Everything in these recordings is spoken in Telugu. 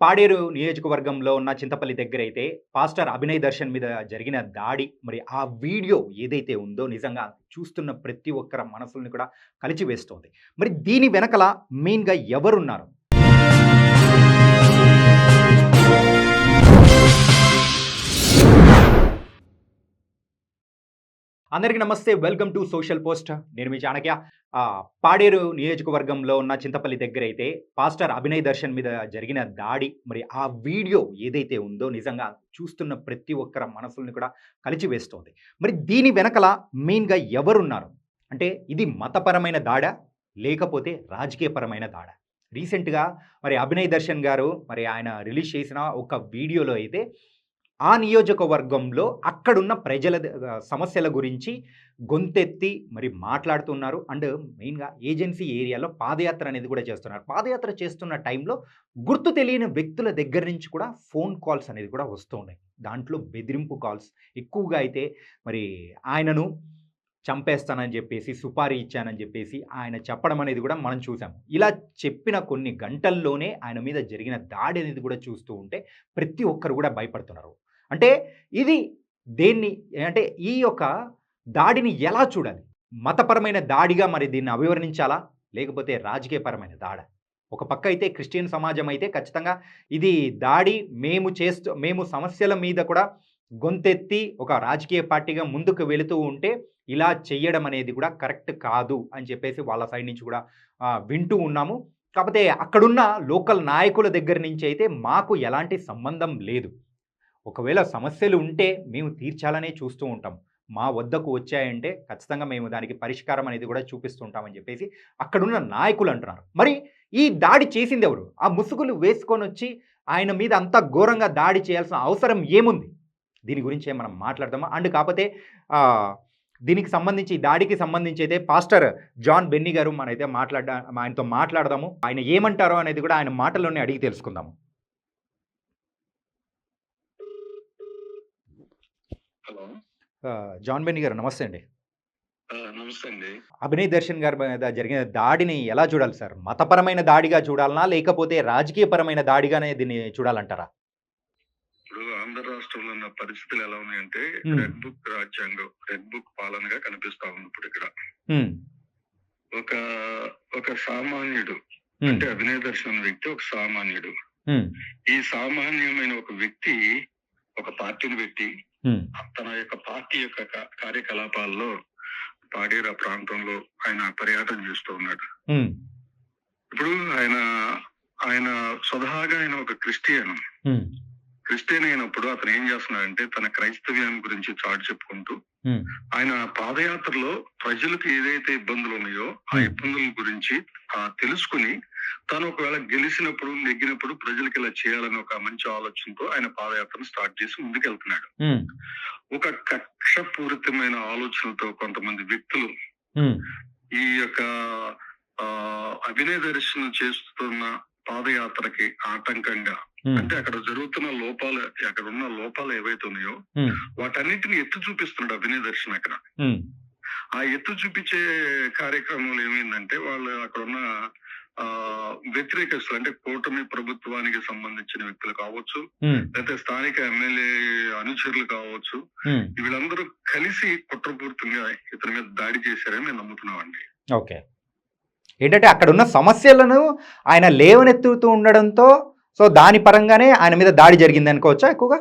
పాడేరు నియోజకవర్గంలో ఉన్న చింతపల్లి దగ్గరైతే పాస్టర్ అభినయ్ దర్శన్ మీద జరిగిన దాడి, మరి ఆ వీడియో ఏదైతే ఉందో నిజంగా చూస్తున్న ప్రతి ఒక్కరి మనసుల్ని కూడా కలిచివేస్తోంది. మరి దీని వెనకల మెయిన్‌గా ఎవరున్నారు? అందరికీ నమస్తే. Welcome to social post. నేను మీ చాణక్య. పాడేరు నియోజకవర్గంలో ఉన్న చింతపల్లి దగ్గరైతే పాస్టర్ అభినయ్ దర్శన్ మీద జరిగిన దాడి, మరి ఆ వీడియో ఏదైతే ఉందో నిజంగా చూస్తున్న ప్రతి ఒక్కరి మనసుల్ని కూడా కలిచివేస్తోంది. మరి దీని వెనకల మెయిన్‌గా ఎవరున్నారు? అంటే ఇది మతపరమైన దాడా? లేకపోతే రాజకీయపరమైన దాడా? రీసెంట్‌గా మరి అభినయ్ దర్శన్ గారు మరి ఆయన రిలీజ్ చేసిన ఒక వీడియోలో అయితే ఆ నియోజకవర్గంలో అక్కడున్న సమస్యల గురించి గొంతెత్తి మరి మాట్లాడుతున్నారు. అండ్ మెయిన్‌గా ఏజెన్సీ ఏరియాలో పాదయాత్ర అనేది కూడా చేస్తున్నారు. పాదయాత్ర చేస్తున్న టైంలో గుర్తు తెలియని వ్యక్తుల దగ్గర నుంచి కూడా ఫోన్ కాల్స్ అనేది కూడా వస్తూ ఉన్నాయి. దాంట్లో బెదిరింపు కాల్స్ ఎక్కువగా అయితే మరి ఆయనను చంపేస్తానని చెప్పేసి, సుపారీ ఇచ్చానని చెప్పేసి ఆయన చెప్పడం అనేది కూడా మనం చూసాము. ఇలా చెప్పిన కొన్ని గంటల్లోనే ఆయన మీద జరిగిన దాడి అనేది కూడా చూస్తూ ఉంటే ప్రతి ఒక్కరు కూడా భయపడుతున్నారు. అంటే ఇది దేన్ని అంటే ఈ యొక్క దాడిని ఎలా చూడాలి? మతపరమైన దాడిగా మరి దీన్ని అభివర్ణించాలా? లేకపోతే రాజకీయపరమైన దాడా? ఒక పక్క అయితే క్రిస్టియన్ సమాజం అయితే ఖచ్చితంగా ఇది దాడి మేము సమస్యల మీద కూడా గొంతెత్తి ఒక రాజకీయ పార్టీగా ముందుకు వెళుతూ ఉంటే ఇలా చెయ్యడం అనేది కూడా కరెక్ట్ కాదు అని చెప్పేసి వాళ్ళ సైడ్ నుంచి కూడా వింటూ ఉన్నాము. కాకపోతే అక్కడున్న లోకల్ నాయకుల దగ్గర నుంచి అయితే మాకు ఎలాంటి సంబంధం లేదు. ఒకవేళ సమస్యలు ఉంటే మేము తీర్చాలనే చూస్తూ ఉంటాం. మా వద్దకు వచ్చాయంటే ఖచ్చితంగా మేము దానికి పరిష్కారం అనేది కూడా చూపిస్తూ ఉంటామని చెప్పేసి అక్కడున్న నాయకులు అంటున్నారు. మరి ఈ దాడి చేసిందెవరు? ఆ ముసుగులు వేసుకొనొచ్చి ఆయన మీద అంత ఘోరంగా దాడి చేయాల్సిన అవసరం ఏముంది? దీని గురించే మనం మాట్లాడదామా? అండ్ కాపోతే దీనికి సంబంధించి దాడికి సంబంధించి అయితే పాస్టర్ జాన్ బెన్నీ గారు మనైతే ఆయనతో మాట్లాడదాము. ఆయన ఏమంటారో అనేది కూడా ఆయన మాటల్లోనే అడిగి తెలుసుకుందాము. హలో. జాన్ బెన్నీ గారు నమస్తే అండి. నమస్తే అండి. అభినయ్ దర్శన్ గారి మీద జరిగిన దాడిని ఎలా చూడాలి సార్? మతపరమైన దాడిగా చూడాలనా? లేకపోతే రాజకీయపరమైన దాడిగానే దీన్ని చూడాలంటారా? ఇప్పుడు ఆంధ్ర రాష్ట్రంలో ఉన్న పరిస్థితులు ఎలా ఉన్నాయంటే రెడ్ బుక్ రాజ్యాంగం, రెడ్ బుక్ పాలనగా కనిపిస్తా ఉంది ఇప్పుడు ఇక్కడ. ఒక ఒక సామాన్యుడు అంటే అభినయ్ దర్శన్ వ్యక్తి ఒక సామాన్యుడు. ఈ సామాన్యమైన ఒక వ్యక్తి ఒక పార్టీని పెట్టి తన యొక్క పార్టీ యొక్క కార్యకలాపాల్లో పాడేరు ప్రాంతంలో ఆయన పర్యటన చేస్తూ ఉన్నాడు. ఇప్పుడు ఆయన స్వతహాగా ఆయన ఒక క్రిస్టియన్ అయినప్పుడు అతను ఏం చేస్తున్నాడంటే తన క్రైస్తవ్యాన్ని గురించి చాటు చెప్పుకుంటూ ఆయన పాదయాత్రలో ప్రజలకు ఏదైతే ఇబ్బందులు ఉన్నాయో ఆ ఇబ్బందుల గురించి తెలుసుకుని తాను ఒకవేళ గెలిచినప్పుడు నెగ్గినప్పుడు ప్రజలకు ఇలా చేయాలని ఒక మంచి ఆలోచనతో ఆయన పాదయాత్రను స్టార్ట్ చేసి ముందుకెళ్తున్నాడు. ఒక కక్షపూరితమైన ఆలోచనతో కొంతమంది వ్యక్తులు ఈ యొక్క అభినయ దర్శనం చేస్తున్న పాదయాత్రకి ఆటంకంగా అంటే అక్కడ ఉన్న లోపాలు ఏవైతే ఉన్నాయో వాటన్నిటిని ఎత్తు చూపిస్తున్నాడు అభినయ దర్శన్ అక్కడ. ఆ ఎత్తు చూపించే కార్యక్రమంలో ఏమైందంటే వాళ్ళు అక్కడ ఉన్న వ్యతిరేకస్తులు అంటే కూటమి ప్రభుత్వానికి సంబంధించిన వ్యక్తులు కావచ్చు, లేకపోతే స్థానిక ఎమ్మెల్యే అనుచరులు కావచ్చు, వీళ్ళందరూ కలిసి కుట్రపూర్తిగా ఇతని మీద దాడి చేశారని మేము నమ్ముతున్నామండి. ఓకే. ఏంటంటే అక్కడున్న సమస్యలను ఆయన లేవనెత్తుతూ ఉండడంతో సో దాని పరంగానే ఆయన మీద దాడి జరిగింది అనుకోవచ్చా ఎక్కువగా?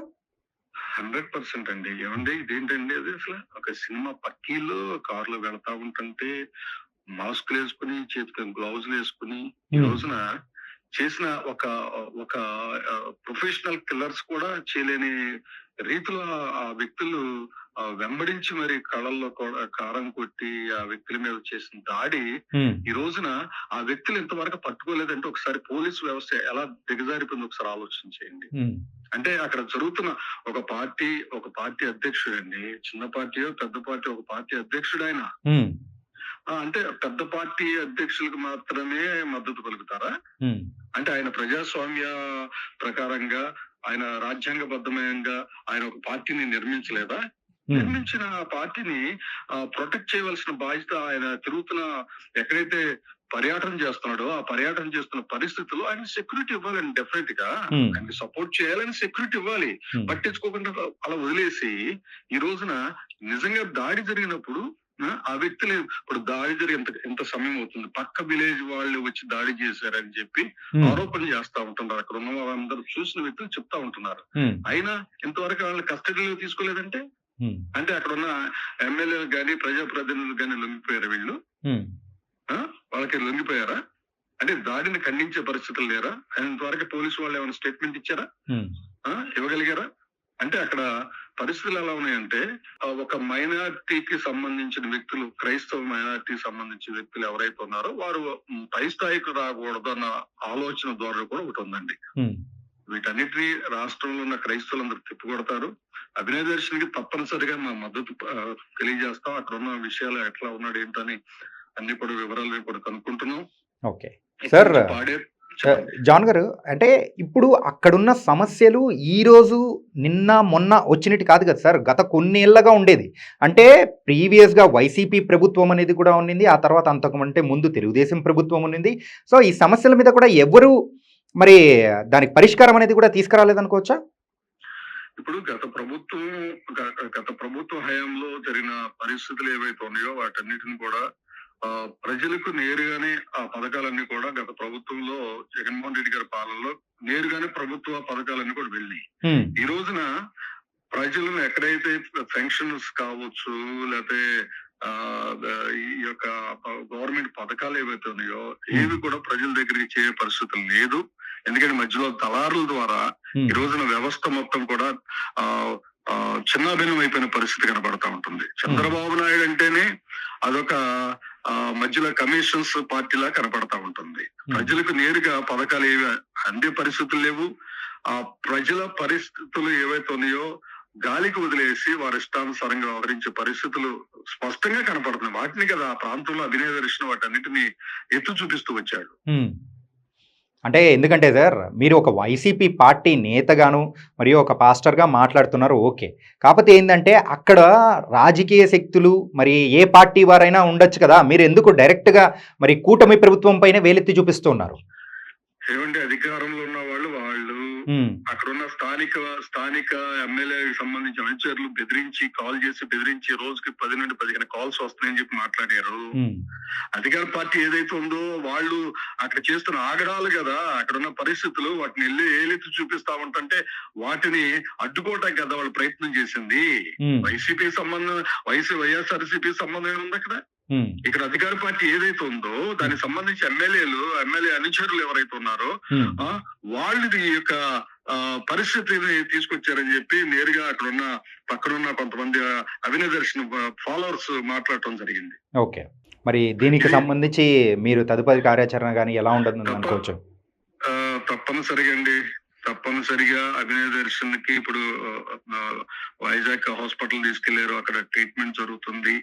100% అండి. ఏమండి ఇదేంటండి అది అసలు ఒక సినిమా పక్కీలో కారులో వెళ్తా ఉంటుంటే మాస్కులు వేసుకుని చేతికి గ్లౌజులు వేసుకుని ఈ రోజున చేసిన ఒక ప్రొఫెషనల్ కిల్లర్స్ కూడా చేయలేని రీతిలో ఆ వ్యక్తులు వెంబడించి మరి కళ్ళల్లో కూడా కారం కొట్టి ఆ వ్యక్తుల మీద చేసిన దాడి ఈ రోజున ఆ వ్యక్తులు ఇంతవరకు పట్టుకోలేదంటే ఒకసారి పోలీసు వ్యవస్థ ఎలా దిగజారిపోయింది ఒకసారి ఆలోచించేయండి. అంటే అక్కడ జరుగుతున్న ఒక పార్టీ అధ్యక్షుడు అండి, చిన్న పార్టీయో పెద్ద పార్టీ ఒక పార్టీ అధ్యక్షుడు ఆయన. అంటే పెద్ద పార్టీ అధ్యక్షులకు మాత్రమే మద్దతు పలుకుతారా? అంటే ఆయన ప్రజాస్వామ్య ప్రకారంగా ఆయన రాజ్యాంగబద్ధంగా ఆయన ఒక పార్టీని నిర్మించలేదా? నిర్మించిన పార్టీని ప్రొటెక్ట్ చేయవలసిన బాధ్యత ఆయన తిరుగుతున్న ఎక్కడైతే పర్యటన చేస్తున్నాడో ఆ పర్యటన చేస్తున్న పరిస్థితుల్లో ఆయన సెక్యూరిటీ ఇవ్వాలని డెఫినెట్ గా ఉమ్, ఆయనకి సపోర్ట్ చేయాలని సెక్యూరిటీ ఇవ్వాలి. ఉమ్, పట్టించుకోకుండా అలా వదిలేసి ఈ రోజున నిజంగా దాడి జరిగినప్పుడు ఆ వ్యక్తులు ఇప్పుడు దాడి జరిగి ఎంత సమయం అవుతుంది, పక్క విలేజ్ వాళ్ళు వచ్చి దాడి చేశారని చెప్పి ఉమ్, ఆరోపణలు చేస్తా ఉంటున్నారు. అక్కడ ఉన్న వాళ్ళందరూ చూసిన వ్యక్తులు చెప్తా ఉంటున్నారు. ఉమ్, అయినా ఇంతవరకు వాళ్ళని కస్టడీలో తీసుకోలేదంటే ఉమ్, అంటే అక్కడ ఉన్న ఎమ్మెల్యేలు గాని ప్రజాప్రతినిధులు గాని లొంగిపోయారు వీళ్ళు. ఉమ్, ఆ? వాళ్ళకి లొంగిపోయారా? అంటే దాడిని ఖండించే పరిస్థితులు లేరా? ఇంతవరకు పోలీసు వాళ్ళు ఏమైనా స్టేట్మెంట్ ఇచ్చారా? ఉమ్, ఇవ్వగలిగారా? అంటే అక్కడ పరిస్థితులు ఎలా ఉన్నాయంటే ఒక మైనారిటీకి సంబంధించిన వ్యక్తులు, క్రైస్తవ మైనారిటీకి సంబంధించిన వ్యక్తులు ఎవరైతే ఉన్నారో వారు పై స్థాయికి రాకూడదు అన్న ఆలోచన ధోరణి కూడా ఒకటి ఉందండి. ఉమ్. వీటన్నిటినీ రాష్ట్రంలో ఉన్న క్రైస్తవులందరూ తిప్పికొడతారు. అభినయ దర్శన్కి తప్పనిసరిగా మా మద్దతు తెలియజేస్తాం. అక్కడ ఉన్న విషయాలు ఎట్లా ఉన్నాడు ఏంటని అన్ని కూడా వివరాలు కూడా కనుక్కుంటున్నాం. ఓకే సార్. పాడే జాన్ గారు, అంటే ఇప్పుడు అక్కడున్న సమస్యలు ఈ రోజు నిన్న మొన్న వచ్చినట్టు కాదు కదా సార్, గత కొన్నేళ్లగా ఉండేది. అంటే ప్రీవియస్గా వైసీపీ ప్రభుత్వం అనేది కూడా ఉన్నింది, ఆ తర్వాత అంతకుమంటే ముందు తెలుగుదేశం ప్రభుత్వం ఉన్నింది. సో ఈ సమస్యల మీద కూడా ఎవరు మరి దానికి పరిష్కారం అనేది కూడా తీసుకురాలేదనుకోవచ్చా? ఇప్పుడు గత ప్రభుత్వ హయాంలో జరిగిన పరిస్థితులు ఏవైతే ఉన్నాయో వాటన్నిటిని కూడా ప్రజలకు నేరుగానే ఆ పథకాలన్నీ కూడా గత ప్రభుత్వంలో జగన్మోహన్ రెడ్డి గారి పాలనలో నేరుగానే ప్రభుత్వ పథకాలన్నీ కూడా వెళ్ళినాయి. ఈ రోజున ప్రజలను ఎక్కడైతే పెన్షన్స్ కావచ్చు, లేకపోతే ఈ యొక్క గవర్నమెంట్ పథకాలు ఏవైతే ఉన్నాయో ఏవి కూడా ప్రజల దగ్గరికి చేరే పరిస్థితులు లేదు. ఎందుకంటే మధ్యలో దళారుల ద్వారా ఈ రోజున వ్యవస్థ మొత్తం కూడా చిన్నాభిన్నం అయిపోయిన పరిస్థితి కనబడతా ఉంటుంది. చంద్రబాబు నాయుడు అంటేనే అదొక మధ్యలో కమిషన్స్ పార్టీలా కనపడతా ఉంటుంది. ప్రజలకు నేరుగా పథకాలు ఏవి అందే పరిస్థితులు లేవు. ఆ ప్రజల పరిస్థితులు ఏవైతే ఉన్నాయో గాలికి వదిలేసి వారి ఇష్టానుసారంగా వ్యవహరించే పరిస్థితులు స్పష్టంగా కనపడుతున్నాయి. వాటిని కదా ఆ ప్రాంతంలో అభినయ దర్శనం వాటన్నిటిని ఎత్తు చూపిస్తూ వచ్చాడు. అంటే ఎందుకంటే సార్, మీరు ఒక వైసీపీ పార్టీ నేతగాను మరియు ఒక పాస్టర్గా మాట్లాడుతున్నారు, ఓకే. కాకపోతే ఏంటంటే అక్కడ రాజకీయ శక్తులు మరి ఏ పార్టీ వారైనా ఉండొచ్చు కదా, మీరు ఎందుకు డైరెక్ట్గా మరి కూటమి ప్రభుత్వం పైన వేలెత్తి చూపిస్తున్నారు? ఏమంటే అధికారంలో ఉన్న వాళ్ళు అక్కడ ఉన్న స్థానిక ఎమ్మెల్యేకి సంబంధించిన అనుచరులు కాల్ చేసి బెదిరించి రోజుకి 10 నుండి 15 కాల్స్ వస్తున్నాయని చెప్పి మాట్లాడారు. అధికార పార్టీ ఏదైతే ఉందో వాళ్ళు అక్కడ చేస్తున్న ఆగడాలు కదా, అక్కడ ఉన్న పరిస్థితులు వాటిని ఏలెత్తి చూపిస్తా ఉంటుంటే వాటిని అడ్డుకోవటానికి కదా వాళ్ళు ప్రయత్నం చేసింది. వైసీపీ సంబంధం వైఎస్ఆర్సీపీ సంబంధం ఏముంది అక్కడ? ఇక్కడ అధికార పార్టీ ఏదైతే ఉందో దానికి సంబంధించి ఎమ్మెల్యే అనుచరులు ఎవరైతే ఉన్నారో వాళ్ళు ఈ యొక్క పరిస్థితిని తీసుకొచ్చారని చెప్పి నేరుగా అక్కడున్న పక్కనున్న కొంతమంది అభినయ దర్శన్ ఫాలోవర్స్ మాట్లాడటం జరిగింది. ఓకే, మరి దీనికి సంబంధించి మీరు తదుపరి కార్యాచరణ కానీ ఎలా ఉండదు అనుకోవచ్చు? తప్పనిసరిగా అభినయ దర్శన్ కి ఇప్పుడు వైజాగ్ హాస్పిటల్ తీసుకెళ్లారు. అక్కడ ట్రీట్మెంట్ జరుగుతుంది.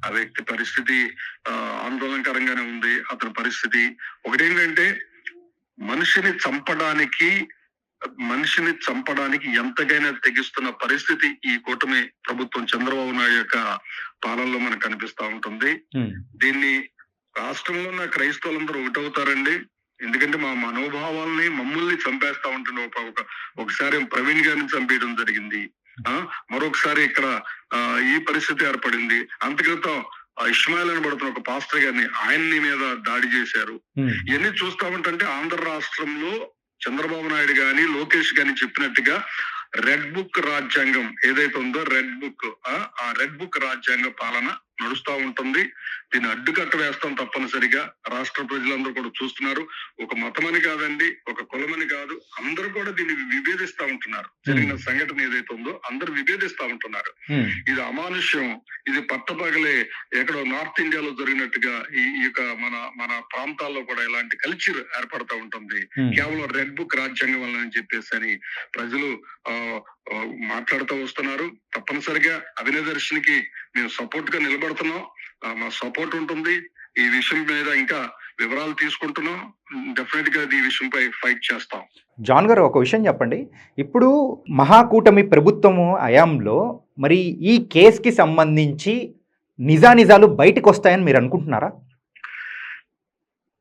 ఆ వ్యక్తి పరిస్థితి ఆందోళనకరంగానే ఉంది. అతని పరిస్థితి ఒకటేంటంటే మనిషిని చంపడానికి ఎంతకైనా తెగిస్తున్న పరిస్థితి ఈ కూటమి ప్రభుత్వం చంద్రబాబు నాయుడు యొక్క పాలనలో మనకు కనిపిస్తా ఉంటుంది. దీన్ని రాష్ట్రంలో ఉన్న క్రైస్తవులందరూ ఒకటవుతారండి. ఎందుకంటే మా మనోభావాల్ని మమ్మల్ని చంపేస్తా ఉంటుంది. ఒకసారి ప్రవీణ్ గారిని చంపేయడం జరిగింది. మరొకసారి ఇక్కడ ఈ పరిస్థితి ఏర్పడింది. అంతక్రితం ఇస్మాయిల్ అని పడుతున్న ఒక పాస్టర్ గారిని ఆయన్ని మీద దాడి చేశారు. ఇవన్నీ చూస్తా ఉంటే ఆంధ్ర రాష్ట్రంలో చంద్రబాబు నాయుడు గాని లోకేష్ గాని చెప్పినట్టుగా రెడ్ బుక్ రాజ్యాంగం ఏదైతే ఉందో ఆ రెడ్ బుక్ రాజ్యాంగ పాలన నడుస్తా ఉంటుంది. దీన్ని అడ్డుకట్ట వేస్తాం తప్పనిసరిగా. రాష్ట్ర ప్రజలందరూ కూడా చూస్తున్నారు. ఒక మతమని కాదండి, ఒక కులమని కాదు, అందరూ కూడా దీన్ని విభేదిస్తా ఉంటున్నారు. జరిగిన సంఘటన ఏదైతే ఉందో అందరూ విభేదిస్తా ఉంటున్నారు. ఇది అమానుష్యం. ఇది పట్టపగలే ఎక్కడో నార్త్ ఇండియాలో జరిగినట్టుగా ఈ యొక్క మన ప్రాంతాల్లో కూడా ఇలాంటి కల్చర్ ఏర్పడతా ఉంటుంది. కేవలం రెడ్ బుక్ రాజ్యాంగం వల్ల అని చెప్పేసి అని ప్రజలు మాట్లాడుతూ వస్తున్నారు. తప్పనిసరిగా అభినయ దర్శన్కి మేము సపోర్ట్ గా నిలబడుతున్నాం. మా సపోర్ట్ ఉంటుంది. ఈ విషయం మీద ఇంకా వివరాలు తీసుకుంటున్నాం. డెఫినెట్ గా ఈ విషయంపై ఫైట్ చేస్తాం. జాన్ గారు, ఒక విషయం చెప్పండి. ఇప్పుడు మహాకూటమి ప్రభుత్వము హయాంలో మరి ఈ కేసుకి సంబంధించి నిజాలు బయటకు వస్తాయని మీరు అనుకుంటున్నారా?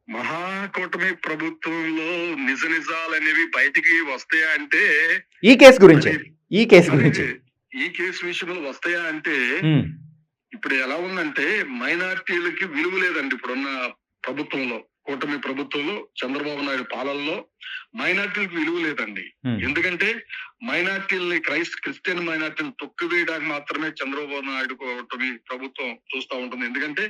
మహాకూటమి ప్రభుత్వంలో నిజ నిజాలనేవి బయటికి వస్తాయా అంటే ఈ కేసు గురించి అది ఈ కేసు అదే గురించి ఈ కేసు విషయంలో వస్తాయా అంటే ఉమ్, ఇప్పుడు ఎలా ఉందంటే మైనార్టీలకి విలువ లేదండి ఇప్పుడున్న ప్రభుత్వంలో, కూటమి ప్రభుత్వంలో, చంద్రబాబు నాయుడు పాలనలో మైనార్టీలకు విలువ లేదండి. ఉమ్, ఎందుకంటే మైనార్టీలని క్రిస్టియన్ మైనార్టీలు తొక్కివేయడానికి మాత్రమే చంద్రబాబు నాయుడు కూటమి ప్రభుత్వం చూస్తూ ఉంటుంది. ఎందుకంటే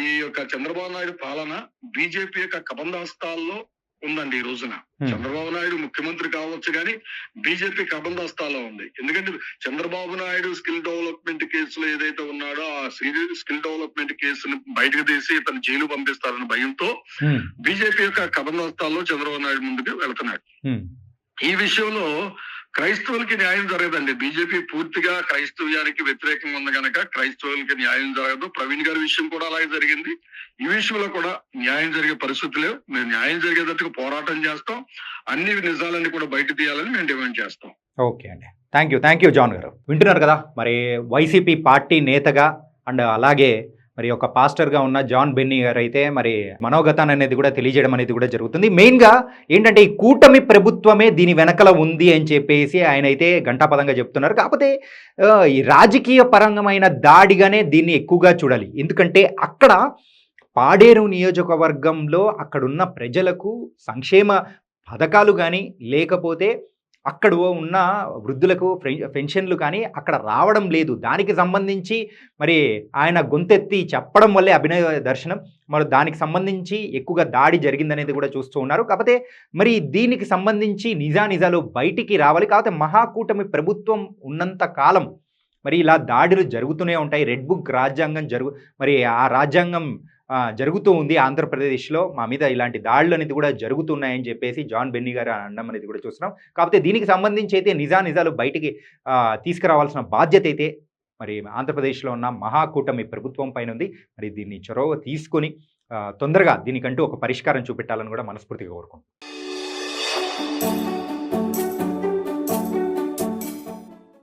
ఈ యొక్క చంద్రబాబు నాయుడు పాలన బీజేపీ యొక్క కబంధాస్తాల్లో ఉందండి ఈ రోజున. ఉమ్, చంద్రబాబు నాయుడు ముఖ్యమంత్రి కావచ్చు కానీ బీజేపీ కబంధాస్తాల్లో ఉంది. ఎందుకంటే చంద్రబాబు నాయుడు స్కిల్ డెవలప్మెంట్ కేసులో ఏదైతే ఉన్నాడో ఆ స్కిల్ డెవలప్మెంట్ కేసును బయటకు తీసి ఇతను జైలు పంపిస్తారన్న భయంతో ఉమ్, బీజేపీ యొక్క కబంధాస్తాల్లో చంద్రబాబు నాయుడు ముందుకు వెళ్తున్నాడు. ఉమ్, ఈ విషయంలో క్రైస్తవులకి న్యాయం జరగదండి. బీజేపీ పూర్తిగా క్రైస్తవ్యానికి వ్యతిరేకంగా ఉంది కనుక క్రైస్తవులకి న్యాయం జరగదు. ప్రవీణ్ గారి విషయం కూడా అలాగే జరిగింది. ఈ విషయంలో కూడా న్యాయం జరిగే పరిస్థితి లేవు. మేము న్యాయం జరిగేటట్టుగా పోరాటం చేస్తాం. అన్ని నిజాలన్నీ కూడా బయట తీయాలని మేము డిమాండ్ చేస్తాం. ఓకే అండి. థ్యాంక్ యూ జాన్ గారు. వింటున్నారు కదా, మరి వైసీపీ పార్టీ నేతగా అండ్ అలాగే మరి ఒక పాస్టర్గా ఉన్న జాన్ బెన్నీ గారు అయితే మరి మనోగతాన్ని అనేది కూడా తెలియజేయడం అనేది కూడా జరుగుతుంది. మెయిన్గా ఏంటంటే ఈ కూటమి ప్రభుత్వమే దీని వెనకల ఉంది అని చెప్పేసి ఆయన అయితే ఘంటాపదంగా చెప్తున్నారు. కాకపోతే ఈ రాజకీయ పరంగమైన దాడిగానే దీన్ని ఎక్కువగా చూడాలి. ఎందుకంటే అక్కడ పాడేరు నియోజకవర్గంలో అక్కడున్న ప్రజలకు సంక్షేమ పథకాలు కానీ లేకపోతే అక్కడ ఉన్న వృద్ధులకు పెన్షన్లు కానీ అక్కడ రావడం లేదు. దానికి సంబంధించి మరి ఆయన గొంతెత్తి చెప్పడం వల్లే అభినయ దర్శనం మరి దానికి సంబంధించి ఎక్కువగా దాడి జరిగిందనేది కూడా చూస్తూ ఉన్నారు. కాకపోతే మరి దీనికి సంబంధించి నిజాలు బయటికి రావాలి. కాకపోతే మహాకూటమి ప్రభుత్వం ఉన్నంత కాలం మరి ఇలా దాడులు జరుగుతూనే ఉంటాయి. రెడ్ బుక్ రాజ్యాంగం మరి ఆ రాజ్యాంగం జరుగుతూ ఉంది ఆంధ్రప్రదేశ్లో. మా మీద ఇలాంటి దాడులు అనేది కూడా జరుగుతున్నాయని చెప్పేసి జాన్ బెన్నీ గారు అనడం అనేది కూడా చూస్తున్నాం. కాకపోతే దీనికి సంబంధించి అయితే నిజాలు బయటికి తీసుకురావాల్సిన బాధ్యత అయితే మరి ఆంధ్రప్రదేశ్లో ఉన్న మహాకూటమి ప్రభుత్వం పైన ఉంది. మరి దీన్ని చొరవ తీసుకొని తొందరగా దీనికంటూ ఒక పరిష్కారం చూపెట్టాలని కూడా మనస్ఫూర్తిగా కోరుకుంటున్నాం.